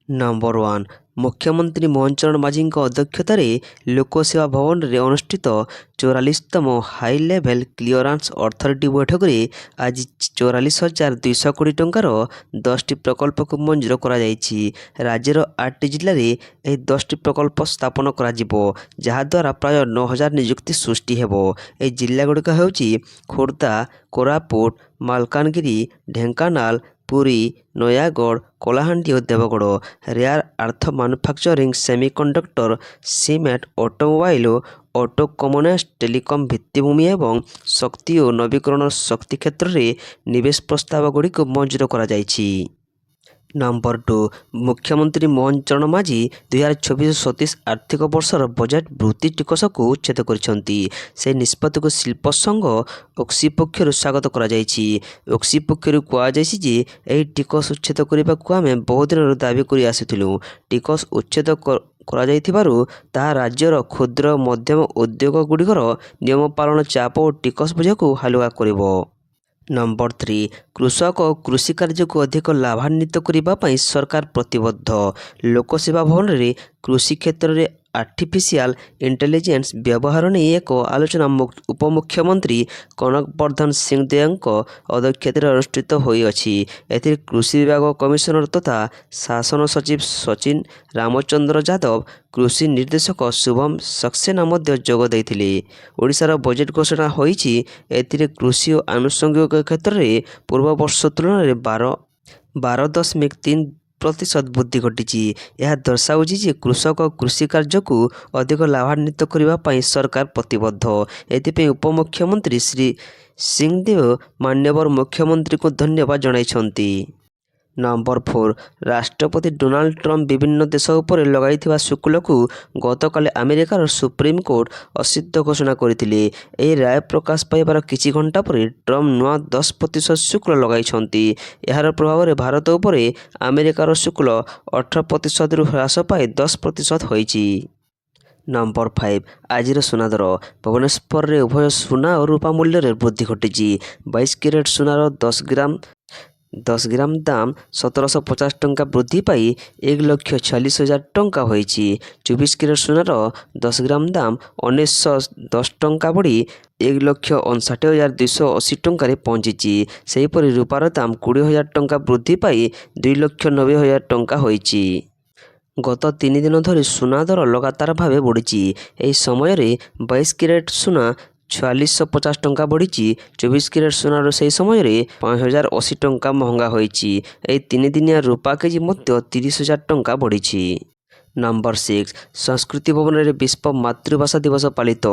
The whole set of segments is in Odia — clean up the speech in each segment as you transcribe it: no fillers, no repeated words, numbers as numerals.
ନମ୍ବର 1 ମୁଖ୍ୟମନ୍ତ୍ରୀ ମୋହନ ଚରଣ ମାଝୀଙ୍କ ଅଧ୍ୟକ୍ଷତାରେ ଲୋକସେବା ଭବନରେ ଅନୁଷ୍ଠିତ 44ତମ ହାଇ ଲେଭେଲ କ୍ଲିୟରାନ୍ସ ଅଥରିଟି ବୈଠକରେ ଆଜି 44,200 କୋଟି ଟଙ୍କାର 10ଟି ପ୍ରକଳ୍ପକୁ ମଞ୍ଜୁର କରାଯାଇଛି। ରାଜ୍ୟର 8ଟି ଜିଲ୍ଲାରେ ଏହି 10ଟି ପ୍ରକଳ୍ପ ସ୍ଥାପନ କରାଯିବ, ଯାହାଦ୍ୱାରା ପ୍ରାୟ 9,000 ନିଯୁକ୍ତି ସୃଷ୍ଟି ହେବ। ଏହି ଜିଲ୍ଲାଗୁଡ଼ିକ ହେଉଛି ଖୋର୍ଦ୍ଧା, କୋରାପୁଟ, ମାଲକାନଗିରି, ଢେଙ୍କାନାଳ, ପୁରୀ, ନୟାଗଡ଼, କଳାହାଣ୍ଡି ଓ Deogarh. Rare earth manufacturing, semiconductor, cement, automobile, auto commodity, telecom, ଭିତ୍ତିଭୂମି ଏବଂ ଶକ୍ତି ଓ ନବୀକରଣ ଶକ୍ତି କ୍ଷେତ୍ରରେ ନିବେଶ ପ୍ରସ୍ତାବଗୁଡ଼ିକୁ ମଞ୍ଜୁର କରାଯାଇଛି। ନମ୍ବର 2 ମୁଖ୍ୟମନ୍ତ୍ରୀ ମୋହନ ଚରଣ ମାଝୀ 2024-27 ଆର୍ଥିକ ବର୍ଷର ବଜେଟ୍ ବୃତ୍ତି ଟିକସକୁ ଉଚ୍ଛେଦ କରିଛନ୍ତି। ସେ ନିଷ୍ପତ୍ତିକୁ ଶିଳ୍ପ ସଂଘ ଓକ୍ସି ପକ୍ଷରୁ ସ୍ୱାଗତ କରାଯାଇଛି। ଓକ୍ସି ପକ୍ଷରୁ କୁହାଯାଇଛି ଯେ ଏହି ଟିକସ ଉଚ୍ଛେଦ କରିବାକୁ ଆମେ ବହୁଦିନରୁ ଦାବି କରି ଆସିଥିଲୁ। ଟିକସ ଉଚ୍ଛେଦ କରାଯାଇଥିବାରୁ ତାହା ରାଜ୍ୟର କ୍ଷୁଦ୍ର ମଧ୍ୟମ ଉଦ୍ୟୋଗଗୁଡ଼ିକର ନିୟମ ପାଳନ ଚାପ ଓ ଟିକସ ବୋଝକୁ ହାଲୁକା କରିବ। ନମ୍ବର 3 କୃଷକ ଓ କୃଷି କାର୍ଯ୍ୟକୁ ଅଧିକ ଲାଭାନ୍ୱିତ କରିବା ପାଇଁ ସରକାର ପ୍ରତିବଦ୍ଧ। ଲୋକସେବା ଭବନରେ କୃଷି କ୍ଷେତ୍ରରେ ଆର୍ଟିଫିସିଆଲ ଇଣ୍ଟେଲିଜେନ୍ସ ବ୍ୟବହାର ନେଇ ଏକ ଆଲୋଚନା ଉପମୁଖ୍ୟମନ୍ତ୍ରୀ କନକ ବର୍ଦ୍ଧନ ସିଂଦେଓଙ୍କ ଅଧ୍ୟକ୍ଷତାରେ ଅନୁଷ୍ଠିତ ହୋଇଅଛି। ଏଥିରେ କୃଷି ବିଭାଗ କମିଶନର ତଥା ଶାସନ ସଚିବ ସଚିନ ରାମଚନ୍ଦ୍ର ଯାଦବ, କୃଷି ନିର୍ଦ୍ଦେଶକ ଶୁଭମ ସକ୍ସେନା ମଧ୍ୟ ଯୋଗ ଦେଇଥିଲେ। ଓଡ଼ିଶାର ବଜେଟ୍ ଘୋଷଣା ହୋଇଛି। ଏଥିରେ କୃଷି ଓ ଆନୁଷଙ୍ଗିକ କ୍ଷେତ୍ରରେ ପୂର୍ବ ବର୍ଷ ତୁଳନାରେ 12.3% ବୃଦ୍ଧି ଘଟିଛି। ଏହା ଦର୍ଶାଉଛି ଯେ କୃଷକ କୃଷି କାର୍ଯ୍ୟକୁ ଅଧିକ ଲାଭାନ୍ୱିତ କରିବା ପାଇଁ ସରକାର ପ୍ରତିବଦ୍ଧ। ଏଥିପାଇଁ ଉପମୁଖ୍ୟମନ୍ତ୍ରୀ ଶ୍ରୀ ସିଂଦେଓ ମାନ୍ୟବର ମୁଖ୍ୟମନ୍ତ୍ରୀଙ୍କୁ ଧନ୍ୟବାଦ ଜଣାଇଛନ୍ତି। ନମ୍ବର 4 ରାଷ୍ଟ୍ରପତି ଡୋନାଲ୍ଡ ଟ୍ରମ୍ପ ବିଭିନ୍ନ ଦେଶ ଉପରେ ଲଗାଇଥିବା ଶୁଳ୍କକୁ ଗତକାଲି ଆମେରିକାର ସୁପ୍ରିମକୋର୍ଟ ଅସିଦ୍ଧ ଘୋଷଣା କରିଥିଲେ। ଏହି ରାୟ ପ୍ରକାଶ ପାଇବାର କିଛି ଘଣ୍ଟା ପରେ ଟ୍ରମ୍ପ ନୂଆ 10% ଶୁଳ୍କ ଲଗାଇଛନ୍ତି। ଏହାର ପ୍ରଭାବରେ ଭାରତ ଉପରେ ଆମେରିକାର ଶୁଳ୍କ 18%ରୁ ହ୍ରାସ ପାଇ 10% ହୋଇଛି। ନମ୍ବର 5 ଆଜିର ସୁନା ଦର। ଭୁବନେଶ୍ୱରରେ ଉଭୟ ସୁନା ଓ ରୂପା ମୂଲ୍ୟରେ ବୃଦ୍ଧି ଘଟିଛି। 22 କ୍ୟାରେଟ୍ ସୁନାର 10 ଗ୍ରାମ ଦାମ 1,750 ଟଙ୍କା ବୃଦ୍ଧି ପାଇ 1,46,000 ଟଙ୍କା ହୋଇଛି। 24 କ୍ୟାରେଟ୍ ସୁନାର 10 ଗ୍ରାମ ଦାମ 1,910 ଟଙ୍କା ବଢ଼ି 1,59,280 ଟଙ୍କାରେ ପହଞ୍ଚିଛି। ସେହିପରି ରୂପାର ଦାମ 20,000 ଟଙ୍କା ବୃଦ୍ଧି ପାଇ 2,90,000 ଟଙ୍କା ହୋଇଛି। ଗତ 3 ଦିନ ଧରି ସୁନା ଦର ଲଗାତାର ଭାବେ ବଢ଼ିଛି। ଏହି ସମୟରେ 22 କ୍ୟାରେଟ୍ ସୁନା 4,650 ଟଙ୍କା ବଢ଼ିଛି। 24 କ୍ୟାରେଟ୍ ସୁନାର ସେହି ସମୟରେ 5,080 ଟଙ୍କା ମହଙ୍ଗା ହୋଇଛି। ଏହି 3 ଦିନିଆ ରୂପା କେଜି ମଧ୍ୟ 30,000 ଟଙ୍କା ବଢ଼ିଛି। ନମ୍ବର 6 ସଂସ୍କୃତି ଭବନରେ ବିଶ୍ୱ ମାତୃଭାଷା ଦିବସ ପାଳିତ।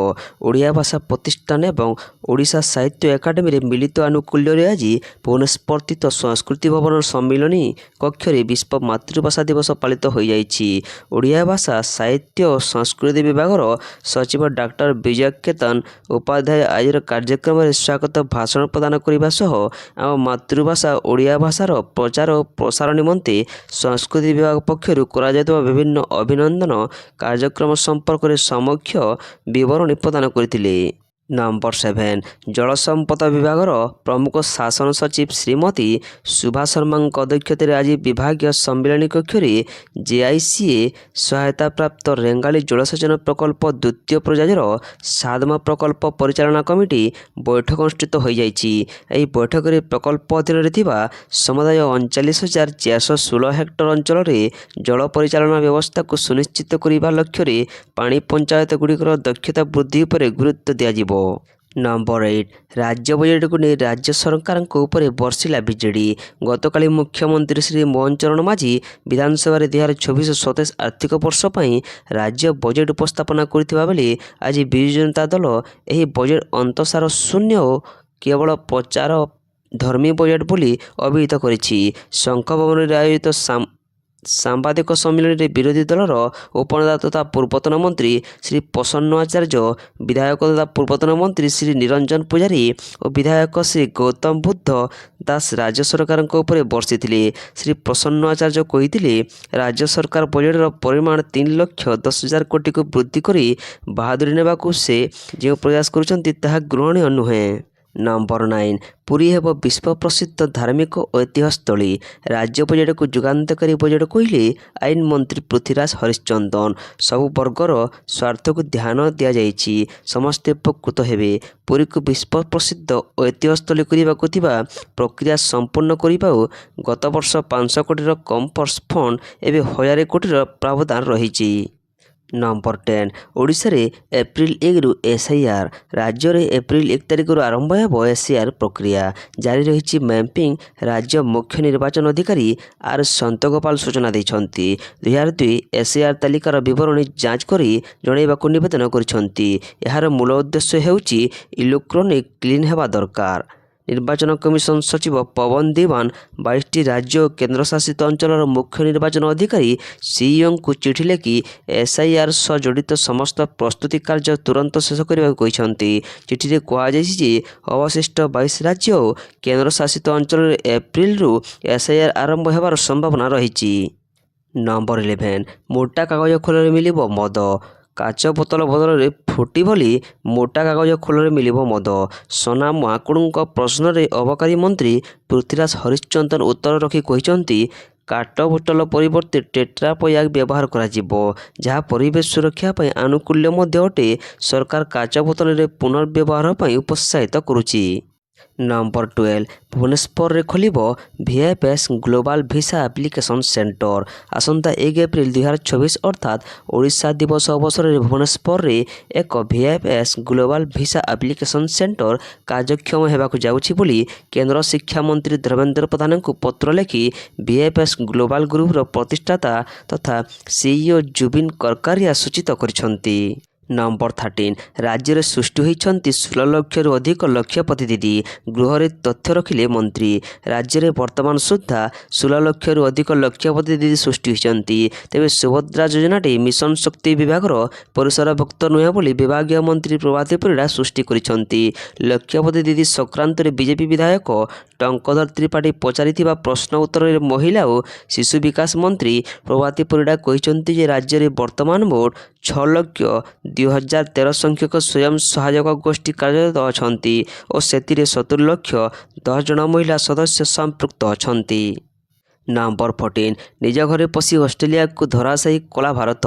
ଓଡ଼ିଆ ଭାଷା ପ୍ରତିଷ୍ଠାନ ଏବଂ ଓଡ଼ିଶା ସାହିତ୍ୟ ଏକାଡେମୀରେ ମିଳିତ ଆନୁକୂଲ୍ୟରେ ଆଜି ଭୁବନେଶ୍ୱରସ୍ଥିତ ସଂସ୍କୃତି ଭବନ ସମ୍ମିଳନୀ କକ୍ଷରେ ବିଶ୍ୱ ମାତୃଭାଷା ଦିବସ ପାଳିତ ହୋଇଯାଇଛି। ଓଡ଼ିଆ ଭାଷା ସାହିତ୍ୟ ଓ ସଂସ୍କୃତି ବିଭାଗର ସଚିବ ଡାକ୍ତର ବିଜୟ କେତନ ଉପାଧ୍ୟାୟ ଆଜିର କାର୍ଯ୍ୟକ୍ରମରେ ସ୍ୱାଗତ ଭାଷଣ ପ୍ରଦାନ କରିବା ସହ ଆମ ମାତୃଭାଷା ଓଡ଼ିଆ ଭାଷାର ପ୍ରଚାର ଓ ପ୍ରସାର ନିମନ୍ତେ ସଂସ୍କୃତି ବିଭାଗ ପକ୍ଷରୁ କରାଯାଉଥିବା ବିଭିନ୍ନ ଅଭିନନ୍ଦନ କାର୍ଯ୍ୟକ୍ରମ ସମ୍ପର୍କରେ ସମୀକ୍ଷା ବିବରଣୀ ପ୍ରଦାନ କରିଥିଲେ। ନମ୍ବର 7 ଜଳସମ୍ପଦ ବିଭାଗର ପ୍ରମୁଖ ଶାସନ ସଚିବ ଶ୍ରୀମତୀ ଶୁଭା ଶର୍ମାଙ୍କ ଅଧ୍ୟକ୍ଷତାରେ ଆଜି ବିଭାଗୀୟ ସମ୍ମିଳନୀ କକ୍ଷରେ JICA ସହାୟତାପ୍ରାପ୍ତ ରେଙ୍ଗାଲି ଜଳସେଚନ ପ୍ରକଳ୍ପ ଦ୍ୱିତୀୟ ପର୍ଯ୍ୟାୟର 7ମ ପ୍ରକଳ୍ପ ପରିଚାଳନା କମିଟି ବୈଠକ ଅନୁଷ୍ଠିତ ହୋଇଯାଇଛି। ଏହି ବୈଠକରେ ପ୍ରକଳ୍ପ ଅଧୀନରେ ଥିବା ସମୁଦାୟ 39,416 ହେକ୍ଟର ଅଞ୍ଚଳରେ ଜଳ ପରିଚାଳନା ବ୍ୟବସ୍ଥାକୁ ସୁନିଶ୍ଚିତ କରିବା ଲକ୍ଷ୍ୟରେ ପାଣି ପଞ୍ଚାୟତଗୁଡ଼ିକର ଦକ୍ଷତା ବୃଦ୍ଧି ଉପରେ ଗୁରୁତ୍ୱ ଦିଆଯିବ। ନମ୍ବର 8 ରାଜ୍ୟ ବଜେଟକୁ ନେଇ ରାଜ୍ୟ ସରକାରଙ୍କ ଉପରେ ବର୍ଷିଲା ବିଜେଡି। ଗତକାଲି ମୁଖ୍ୟମନ୍ତ୍ରୀ ଶ୍ରୀ ମୋହନ ଚରଣ ମାଝୀ ବିଧାନସଭାରେ 2024-27 ଆର୍ଥିକ ବର୍ଷ ପାଇଁ ରାଜ୍ୟ ବଜେଟ ଉପସ୍ଥାପନ କରିଥିବା ବେଳେ ଆଜି ବିଜୁ ଜନତା ଦଳ ଏହି ବଜେଟ ଅନ୍ତସାର ଶୂନ୍ୟ ଓ କେବଳ ପ୍ରଚାର ଧର୍ମୀ ବଜେଟ ବୋଲି ଅଭିହିତ କରିଛି। ଶଙ୍ଖ ଭବନରେ ଆୟୋଜିତ ସାମ୍ବାଦିକ ସମ୍ମିଳନୀରେ ବିରୋଧୀ ଦଳର ଉପନେତା ତଥା ପୂର୍ବତନ ମନ୍ତ୍ରୀ ଶ୍ରୀ ପ୍ରସନ୍ନ ଆଚାର୍ଯ୍ୟ, ବିଧାୟକ ତଥା ପୂର୍ବତନ ମନ୍ତ୍ରୀ ଶ୍ରୀ ନିରଞ୍ଜନ ପୂଜାରୀ ଓ ବିଧାୟକ ଶ୍ରୀ ଗୌତମ ବୁଦ୍ଧ ଦାସ ରାଜ୍ୟ ସରକାରଙ୍କ ଉପରେ ବର୍ଷିଥିଲେ। ଶ୍ରୀ ପ୍ରସନ୍ନ ଆଚାର୍ଯ୍ୟ କହିଥିଲେ, ରାଜ୍ୟ ସରକାର ବଜେଟର ପରିମାଣ 3,10,000 କୋଟିକୁ ବୃଦ୍ଧି କରି ବାହାଦୁରୀ ନେବାକୁ ସେ ଯେଉଁ ପ୍ରୟାସ କରୁଛନ୍ତି ତାହା ଗ୍ରହଣୀୟ ନୁହେଁ। ନମ୍ବର 9 ପୁରୀ ହେବ ବିଶ୍ୱ ପ୍ରସିଦ୍ଧ ଧାର୍ମିକ ଐତିହ୍ୟସ୍ଥଳୀ। ରାଜ୍ୟ ବଜେଟକୁ ଯୁଗାନ୍ତକାରୀ ବଜେଟ କହିଲେ ଆଇନ ମନ୍ତ୍ରୀ ପୃଥ୍ୱୀରାଜ ହରିଚନ୍ଦନ। ସବୁ ବର୍ଗର ସ୍ୱାର୍ଥକୁ ଧ୍ୟାନ ଦିଆଯାଇଛି, ସମସ୍ତେ ଉପକୃତ ହେବେ। ପୁରୀକୁ ବିଶ୍ୱ ପ୍ରସିଦ୍ଧ ଐତିହ୍ୟସ୍ଥଳୀ କରିବାକୁ ଥିବା ପ୍ରକ୍ରିୟା ସମ୍ପୂର୍ଣ୍ଣ କରିବାକୁ ଗତବର୍ଷ 500 କୋଟିର କମ୍ ଫଣ୍ଡ ଏବେ 1000 କୋଟିର ପ୍ରାବଧାନ ରହିଛି। ନମ୍ବର 10 ଓଡ଼ିଶାରେ ଏପ୍ରିଲ 1ରୁ SIR। ରାଜ୍ୟରେ ଏପ୍ରିଲ 1 ତାରିଖରୁ ଆରମ୍ଭ ହେବ SIR ପ୍ରକ୍ରିୟା। ଜାରି ରହିଛି ମ୍ୟାପିଂ। ରାଜ୍ୟ ମୁଖ୍ୟ ନିର୍ବାଚନ ଅଧିକାରୀ ଆର୍ ସନ୍ତୋଗୋପାଳ ସୂଚନା ଦେଇଛନ୍ତି। 2002 SIR ତାଲିକାର ବିବରଣୀ ଯାଞ୍ଚ କରି ଜଣାଇବାକୁ ନିବେଦନ କରିଛନ୍ତି। ଏହାର ମୂଳ ଉଦ୍ଦେଶ୍ୟ ହେଉଛି ଇଲେକ୍ଟ୍ରୋନିକ୍ କ୍ଲିନ୍ ହେବା ଦରକାର। ନିର୍ବାଚନ କମିଶନ ସଚିବ ପବନ ଦିୱାନ 22ଟି ରାଜ୍ୟ ଓ କେନ୍ଦ୍ରଶାସିତ ଅଞ୍ଚଳର ମୁଖ୍ୟ ନିର୍ବାଚନ ଅଧିକାରୀ CEOଙ୍କୁ ଚିଠି ଲେଖି SIR ସହ ଜଡ଼ିତ ସମସ୍ତ ପ୍ରସ୍ତୁତି କାର୍ଯ୍ୟ ତୁରନ୍ତ ଶେଷ କରିବାକୁ କହିଛନ୍ତି। ଚିଠିରେ କୁହାଯାଇଛି ଯେ ଅବଶିଷ୍ଟ 22 ରାଜ୍ୟ ଓ କେନ୍ଦ୍ରଶାସିତ ଅଞ୍ଚଳରେ ଏପ୍ରିଲରୁ SIR ଆରମ୍ଭ ହେବାର ସମ୍ଭାବନା ରହିଛି। ନମ୍ବର 11 ମୋଟା କାଗଜ ଖୋଳରେ ମିଳିବ ମଦ। କାଚ ବୋତଲ ବଦଳରେ ଫୁଟି ଭଳି ମୋଟା କାଗଜ ଖୋଳରେ ମିଳିବ ମଦ। ସୋନା ମହାକୁଡ଼ଙ୍କ ପ୍ରଶ୍ନରେ ଅବକାରୀ ମନ୍ତ୍ରୀ ପୃଥ୍ୱୀରାଜ ହରିଚନ୍ଦନ ଉତ୍ତର ରଖି କହିଛନ୍ତି, କାଟ ବୋତଲ ପରିବର୍ତ୍ତେ ଟେଟ୍ରା ପ୍ୟାକ୍ ବ୍ୟବହାର କରାଯିବ, ଯାହା ପରିବେଶ ସୁରକ୍ଷା ପାଇଁ ଆନୁକୂଲ୍ୟ ମଧ୍ୟ ଅଟେ। ସରକାର କାଚ ବୋତଲରେ ପୁନର୍ବ୍ୟବହାର ପାଇଁ ଉତ୍ସାହିତ କରୁଛି। ନମ୍ବର 12 ଭୁବନେଶ୍ୱରରେ ଖୋଲିବ VFS global visa application centre. ଆସନ୍ତା 1 ଏପ୍ରିଲ 2024 ଅର୍ଥାତ୍ ଓଡ଼ିଶା ଦିବସ ଅବସରରେ ଭୁବନେଶ୍ୱରରେ ଏକ VFS global visa application centre କାର୍ଯ୍ୟକ୍ଷମ ହେବାକୁ ଯାଉଛି ବୋଲି କେନ୍ଦ୍ର ଶିକ୍ଷାମନ୍ତ୍ରୀ ଧର୍ମେନ୍ଦ୍ର ପ୍ରଧାନଙ୍କୁ ପତ୍ର ଲେଖି VFS ଗ୍ଲୋବାଲ ଗ୍ରୁପର ପ୍ରତିଷ୍ଠାତା ତଥା CEO ଜୁବିନ କରକାରିଆ ସୂଚିତ କରିଛନ୍ତି। ନମ୍ବର 13 ରାଜ୍ୟରେ ସୃଷ୍ଟି ହୋଇଛନ୍ତି 16 ଲକ୍ଷରୁ ଅଧିକ ଲକ୍ଷପତି ଦିଦି। ଗୃହରେ ତଥ୍ୟ ରଖିଲେ ମନ୍ତ୍ରୀ। ରାଜ୍ୟରେ ବର୍ତ୍ତମାନ ସୁଦ୍ଧା 16 ଲକ୍ଷରୁ ଅଧିକ ଲକ୍ଷପତି ଦିଦି ସୃଷ୍ଟି ହୋଇଛନ୍ତି। ତେବେ ସୁଭଦ୍ରା ଯୋଜନାଟି ମିଶନ ଶକ୍ତି ବିଭାଗର ପରିସରଭୁକ୍ତ ନୁହେଁ ବୋଲି ବିଭାଗୀୟ ମନ୍ତ୍ରୀ ପ୍ରଭାତୀ ପରିଡ଼ା ସୃଷ୍ଟି କରିଛନ୍ତି। ଲକ୍ଷପତି ଦିଦି ସଂକ୍ରାନ୍ତରେ ବିଜେପି ବିଧାୟକ ଟଙ୍କଧର ତ୍ରିପାଠୀ ପଚାରିଥିବା ପ୍ରଶ୍ନ ଉତ୍ତରରେ ମହିଳା ଓ ଶିଶୁ ବିକାଶ ମନ୍ତ୍ରୀ ପ୍ରଭାତୀ ପରିଡ଼ା କହିଛନ୍ତି ଯେ ରାଜ୍ୟରେ ବର୍ତ୍ତମାନ ମୋଟ 6,02,013 ସଂଖ୍ୟକ ସ୍ୱୟଂ ସହାୟକ ଗୋଷ୍ଠୀ କାର୍ଯ୍ୟରତ ଅଛନ୍ତି ଓ ସେଥିରେ 70,10,000 ଜଣ ମହିଳା ସଦସ୍ୟ ସମ୍ପୃକ୍ତ ଅଛନ୍ତି। ନମ୍ବର 14 ନିଜ ଘରେ ପଶି ଅଷ୍ଟ୍ରେଲିଆକୁ ଧରାଶାୟୀ କଲା ଭାରତ।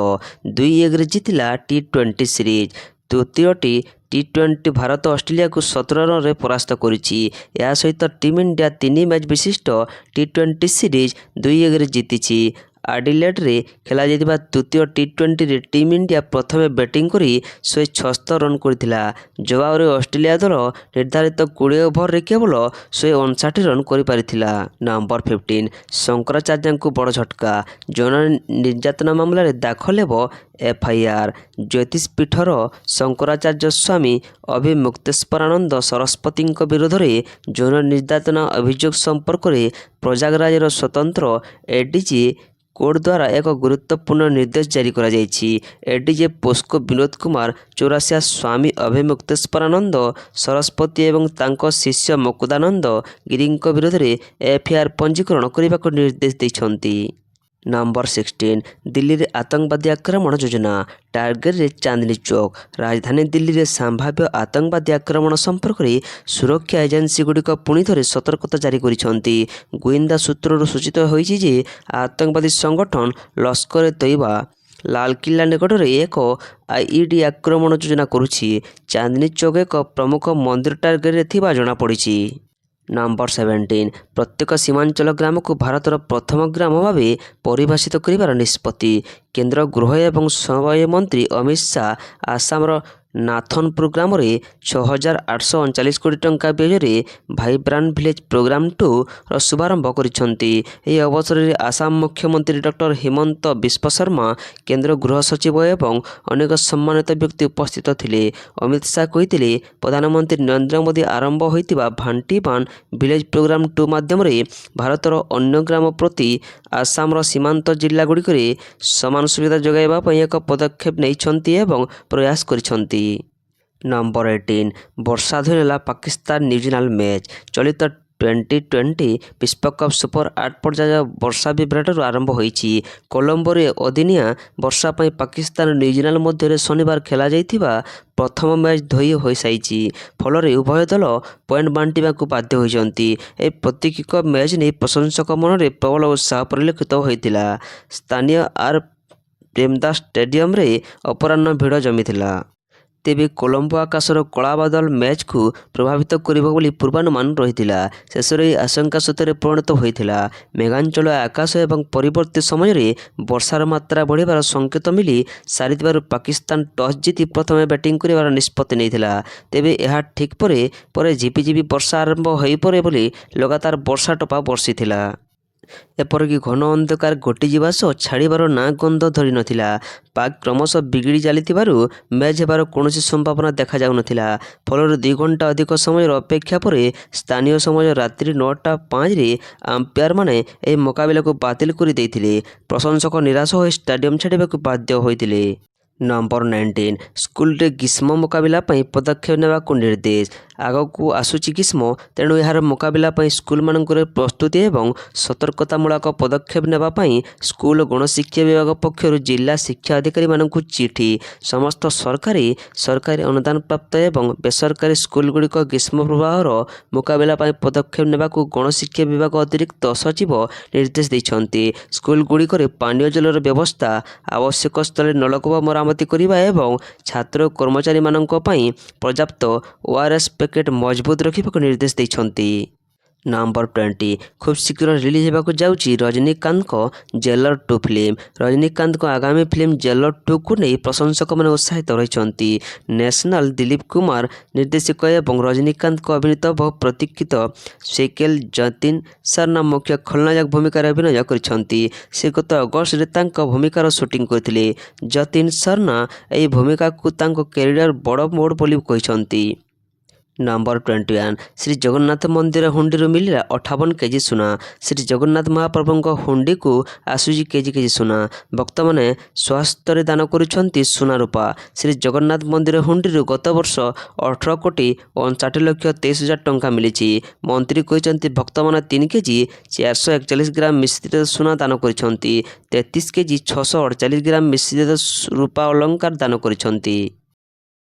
2-1ରେ ଜିତିଲା T20 ସିରିଜ୍। ତୃତୀୟଟି T20 ଭାରତ ଅଷ୍ଟ୍ରେଲିଆକୁ 17 ରନରେ ପରାସ୍ତ କରିଛି। ଏହା ସହିତ ଟିମ୍ ଇଣ୍ଡିଆ 3 ମ୍ୟାଚ୍ ବିଶିଷ୍ଟ T20 ସିରିଜ୍ 2-1ରେ ଜିତିଛି। ଆଡିଲେଡ୍ରେ ଖେଳାଯାଇଥିବା ତୃତୀୟ T20ରେ ଟିମ୍ ଇଣ୍ଡିଆ ପ୍ରଥମେ ବ୍ୟାଟିଂ କରି 176 ରନ୍ କରିଥିଲା। ଜବାବରେ ଅଷ୍ଟ୍ରେଲିଆ ଦଳ ନିର୍ଦ୍ଧାରିତ 20 ଓଭରରେ କେବଳ 159 ରନ୍ କରିପାରିଥିଲା। ନମ୍ବର 15 ଶଙ୍କରାଚାର୍ଯ୍ୟଙ୍କୁ ବଡ଼ ଝଟକା। ଯୌନ ନିର୍ଯାତନା ମାମଲାରେ ଦାଖଲ ହେବ FIR। ଜ୍ୟୋତିଷପୀଠର ଶଙ୍କରାଚାର୍ଯ୍ୟ ସ୍ୱାମୀ ଅଭିମୁକ୍ତେଶ୍ୱରାନନ୍ଦ ସରସ୍ୱତୀଙ୍କ ବିରୋଧରେ ଯୌନ ନିର୍ଯାତନା ଅଭିଯୋଗ ସମ୍ପର୍କରେ ପ୍ରୟାଗରାଜର ସ୍ୱତନ୍ତ୍ର ADG କୋର୍ଟ ଦ୍ୱାରା ଏକ ଗୁରୁତ୍ୱପୂର୍ଣ୍ଣ ନିର୍ଦ୍ଦେଶ ଜାରି କରାଯାଇଛି। ADG ପୋସ୍କୋ ବିନୋଦ କୁମାର ଚୌରାସିଆ ସ୍ୱାମୀ ଅଭିମୁକ୍ତେଶ୍ୱରାନନ୍ଦ ସରସ୍ୱତୀ ଏବଂ ତାଙ୍କ ଶିଷ୍ୟ ମୁକୁନ୍ଦାନନ୍ଦ ଗିରିଙ୍କ ବିରୋଧରେ FIR ପଞ୍ଜୀକରଣ କରିବାକୁ ନିର୍ଦ୍ଦେଶ ଦେଇଛନ୍ତି। ନମ୍ବର 16 ଦିଲ୍ଲୀରେ ଆତଙ୍କବାଦୀ ଆକ୍ରମଣ ଯୋଜନା। ଟାର୍ଗେଟରେ ଚାନ୍ଦନୀ ଚୌକ। ରାଜଧାନୀ ଦିଲ୍ଲୀରେ ସମ୍ଭାବ୍ୟ ଆତଙ୍କବାଦୀ ଆକ୍ରମଣ ସମ୍ପର୍କରେ ସୁରକ୍ଷା ଏଜେନ୍ସିଗୁଡ଼ିକ ପୁଣି ଥରେ ସତର୍କତା ଜାରି କରିଛନ୍ତି। ଗୁଇନ୍ଦା ସୂତ୍ରରୁ ସୂଚିତ ହୋଇଛି ଯେ ଆତଙ୍କବାଦୀ ସଂଗଠନ ଲସ୍କରେ ତୈବା ଲାଲକିଲ୍ଲା ନିକଟରେ ଏକ IED ଆକ୍ରମଣ ଯୋଜନା କରୁଛି। ଚାନ୍ଦନୀ ଚୌକ ଏକ ପ୍ରମୁଖ ମନ୍ଦିର ଟାର୍ଗେଟରେ ଥିବା ଜଣାପଡ଼ିଛି। ନମ୍ବର 17 ପ୍ରତ୍ୟେକ ସୀମାଞ୍ଚଳ ଗ୍ରାମକୁ ଭାରତର ପ୍ରଥମ ଗ୍ରାମ ଭାବେ ପରିଭାଷିତ କରିବାର ନିଷ୍ପତ୍ତି। କେନ୍ଦ୍ର ଗୃହ ଏବଂ ସମବାୟ ମନ୍ତ୍ରୀ ଅମିତ ଶାହ ଆସାମର ନାଥନପୁର ଗ୍ରାମରେ 6,839 କୋଟି ଟଙ୍କା ବ୍ୟୟରେ ଭାଇବ୍ରାଣ୍ଟ ଭିଲେଜ ପ୍ରୋଗ୍ରାମ 2ର ଶୁଭାରମ୍ଭ କରିଛନ୍ତି। ଏହି ଅବସରରେ ଆସାମ ମୁଖ୍ୟମନ୍ତ୍ରୀ ଡକ୍ଟର ହିମନ୍ତ ବିଶ୍ବ ଶର୍ମା, କେନ୍ଦ୍ର ଗୃହ ସଚିବ ଏବଂ ଅନେକ ସମ୍ମାନିତ ବ୍ୟକ୍ତି ଉପସ୍ଥିତ ଥିଲେ। ଅମିତ ଶାହ କହିଥିଲେ, ପ୍ରଧାନମନ୍ତ୍ରୀ ନରେନ୍ଦ୍ର ମୋଦି ଆରମ୍ଭ ହୋଇଥିବା ଭାଣ୍ଟି ବାନ୍ ଭିଲେଜ ପ୍ରୋଗ୍ରାମ 2 ମାଧ୍ୟମରେ ଭାରତର ଅନ୍ୟ ଗ୍ରାମ ପ୍ରତି ଆସାମର ସୀମାନ୍ତ ଜିଲ୍ଲାଗୁଡ଼ିକରେ ସମାନ ସୁବିଧା ଯୋଗାଇବା ପାଇଁ ଏକ ପଦକ୍ଷେପ ନେଇଛନ୍ତି ଏବଂ ପ୍ରୟାସ କରିଛନ୍ତି। ନମ୍ବର 18 ବର୍ଷା ଧୋଇ ନେଲା ପାକିସ୍ତାନ ନ୍ୟୁଜିଲାଣ୍ଡ ମ୍ୟାଚ୍। ଚଳିତ 2020 ବିଶ୍ୱକପ୍ ସୁପର 8 ପର୍ଯ୍ୟାୟ ବର୍ଷା ବିଭ୍ରାଟରୁ ଆରମ୍ଭ ହୋଇଛି। କଲମ୍ବୋରେ ଅଦିନିଆ ବର୍ଷା ପାଇଁ ପାକିସ୍ତାନ ଓ ନ୍ୟୁଜିଲାଣ୍ଡ ମଧ୍ୟରେ ଶନିବାର ଖେଳାଯାଇଥିବା ପ୍ରଥମ ମ୍ୟାଚ୍ ଧୋଇ ହୋଇସାରିଛି। ଫଳରେ ଉଭୟ ଦଳ ପଏଣ୍ଟ ବାଣ୍ଟିବାକୁ ବାଧ୍ୟ ହୋଇଛନ୍ତି। ଏହି ପ୍ରତୀକ୍ଷିତ ମ୍ୟାଚ୍ ନେଇ ପ୍ରଶଂସକଙ୍କ ମନରେ ପ୍ରବଳ ଉତ୍ସାହ ପରିଲକ୍ଷିତ ହୋଇଥିଲା। ସ୍ଥାନୀୟ ଆର୍ ପ୍ରେମଦାସ ଷ୍ଟାଡିୟମରେ ଅପରାହ୍ନ ଭିଡ଼ ଜମିଥିଲା। ତେବେ କଲମ୍ବୋ ଆକାଶର କଳା ବାଦଲ ମ୍ୟାଚ୍କୁ ପ୍ରଭାବିତ କରିବ ବୋଲି ପୂର୍ବାନୁମାନ ରହିଥିଲା। ଶେଷରେ ଏହି ଆଶଙ୍କା ସତ୍ୟରେ ପରିଣତ ହୋଇଥିଲା। ମେଘାଞ୍ଚଳ ଆକାଶ ଏବଂ ପରବର୍ତ୍ତୀ ସମୟରେ ବର୍ଷାର ମାତ୍ରା ବଢ଼ିବାର ସଙ୍କେତ ମିଳି ସାରିଥିବାରୁ ପାକିସ୍ତାନ ଟସ୍ ଜିତି ପ୍ରଥମେ ବ୍ୟାଟିଂ କରିବାର ନିଷ୍ପତ୍ତି ନେଇଥିଲା। ତେବେ ଏହା ଠିକ୍ ପରେ ଝିପିଝିପି ବର୍ଷା ଆରମ୍ଭ ହୋଇପାରେ ବୋଲି ଲଗାତାର ବର୍ଷା ଟୋପା ବର୍ଷିଥିଲା। ଏପରିକି ଘନ ଅନ୍ଧକାର ଘୋଟିଯିବା ସହ ଛାଡ଼ିବାର ନାଁ ଗନ୍ଧ ଧରି ନଥିଲା। ପାକ୍ କ୍ରମଶଃ ବିଗିଡ଼ି ଚାଲିଥିବାରୁ ମ୍ୟାଚ୍ ହେବାର କୌଣସି ସମ୍ଭାବନା ଦେଖାଯାଉନଥିଲା। ଫଳରେ 2 ଘଣ୍ଟା ଅଧିକ ସମୟର ଅପେକ୍ଷା ପରେ ସ୍ଥାନୀୟ ସମୟ ରାତ୍ରି 9:05ରେ ଆମ୍ପାୟାରମାନେ ଏହି ମୁକାବିଲାକୁ ବାତିଲ କରିଦେଇଥିଲେ। ପ୍ରଶଂସକ ନିରାଶ ହୋଇ ଷ୍ଟାଡିୟମ ଛାଡ଼ିବାକୁ ବାଧ୍ୟ ହୋଇଥିଲେ। ନମ୍ବର 19 ସ୍କୁଲରେ ଗ୍ରୀଷ୍ମ ମୁକାବିଲା ପାଇଁ ପଦକ୍ଷେପ ନେବାକୁ ନିର୍ଦ୍ଦେଶ। ଆଗକୁ ଆସୁଛି ଗ୍ରୀଷ୍ମ, ତେଣୁ ଏହାର ମୁକାବିଲା ପାଇଁ ସ୍କୁଲମାନଙ୍କରେ ପ୍ରସ୍ତୁତି ଏବଂ ସତର୍କତାମୂଳକ ପଦକ୍ଷେପ ନେବା ପାଇଁ ସ୍କୁଲ ଓ ଗଣଶିକ୍ଷା ବିଭାଗ ପକ୍ଷରୁ ଜିଲ୍ଲା ଶିକ୍ଷା ଅଧିକାରୀମାନଙ୍କୁ ଚିଠି। ସମସ୍ତ ସରକାରୀ ଅନୁଦାନପ୍ରାପ୍ତ ଏବଂ ବେସରକାରୀ ସ୍କୁଲଗୁଡ଼ିକ ଗ୍ରୀଷ୍ମ ପ୍ରବାହର ମୁକାବିଲା ପାଇଁ ପଦକ୍ଷେପ ନେବାକୁ ଗଣଶିକ୍ଷା ବିଭାଗ ଅତିରିକ୍ତ ସଚିବ ନିର୍ଦ୍ଦେଶ ଦେଇଛନ୍ତି। ସ୍କୁଲଗୁଡ଼ିକରେ ପାନୀୟ ଜଳର ବ୍ୟବସ୍ଥା, ଆବଶ୍ୟକ ସ୍ଥଳେ ନଳକୂପ ମରାମତି କରିବା ଏବଂ ଛାତ୍ର ଓ କର୍ମଚାରୀମାନଙ୍କ ପାଇଁ ପର୍ଯ୍ୟାପ୍ତ ORS ପ୍ୟାକେଟ୍ ମଜବୁତ ରଖିବାକୁ ନିର୍ଦ୍ଦେଶ ଦେଇଛନ୍ତି। ନମ୍ବର 20 ଖୁବ୍ ଶୀଘ୍ର ରିଲିଜ୍ ହେବାକୁ ଯାଉଛି ରଜନୀକାନ୍ତଙ୍କ ଜେଲର 2 ଫିଲ୍ମ। ରଜନୀକାନ୍ତଙ୍କ ଆଗାମୀ ଫିଲ୍ମ ଜେଲର 2କୁ ନେଇ ପ୍ରଶଂସକମାନେ ଉତ୍ସାହିତ ରହିଛନ୍ତି। ନ୍ୟାସନାଲ ଦିଲ୍ଲୀପ କୁମାର ନିର୍ଦ୍ଦେଶିତ ଏବଂ ରଜନୀକାନ୍ତଙ୍କ ଅଭିନୀତ ବହୁ ପ୍ରତୀକ୍ଷିତ ସିକ୍ୱେଲ ଯତୀନ ସରନା ମୁଖ୍ୟ ଖଳନାୟକ ଭୂମିକାରେ ଅଭିନୟ କରିଛନ୍ତି। ସେ ଗତ ଅଗଷ୍ଟରେ ତାଙ୍କ ଭୂମିକାର ସୁଟିଂ କରିଥିଲେ। ଯତୀନ ସରନା ଏହି ଭୂମିକାକୁ ତାଙ୍କ କ୍ୟାରିୟରର ବଡ଼ ମୋଡ଼ ବୋଲି କହିଛନ୍ତି। ନମ୍ବର 21 ଶ୍ରୀ ଜଗନ୍ନାଥ ମନ୍ଦିର ହୁଣ୍ଡିରୁ ମିଳିଲା 58 କେଜି ସୁନା। ଶ୍ରୀ ଜଗନ୍ନାଥ ମହାପ୍ରଭୁଙ୍କ ହୁଣ୍ଡିକୁ ଆସୁଛି କେଜି ସୁନା। ଭକ୍ତମାନେ ସ୍ୱହସ୍ତରେ ଦାନ କରୁଛନ୍ତି ସୁନା ରୂପା। ଶ୍ରୀ ଜଗନ୍ନାଥ ମନ୍ଦିର ହୁଣ୍ଡିରୁ ଗତବର୍ଷ 18,59,23,000 ଟଙ୍କା ମିଳିଛି। ମନ୍ତ୍ରୀ କହିଛନ୍ତି ଭକ୍ତମାନେ 3 କେଜି 441 ଗ୍ରାମ ମିଶ୍ରିତ ସୁନା ଦାନ କରିଛନ୍ତି। 33 କେଜି 648 ଗ୍ରାମ ମିଶ୍ରିତ ରୂପା ଅଳଙ୍କାର ଦାନ କରିଛନ୍ତି।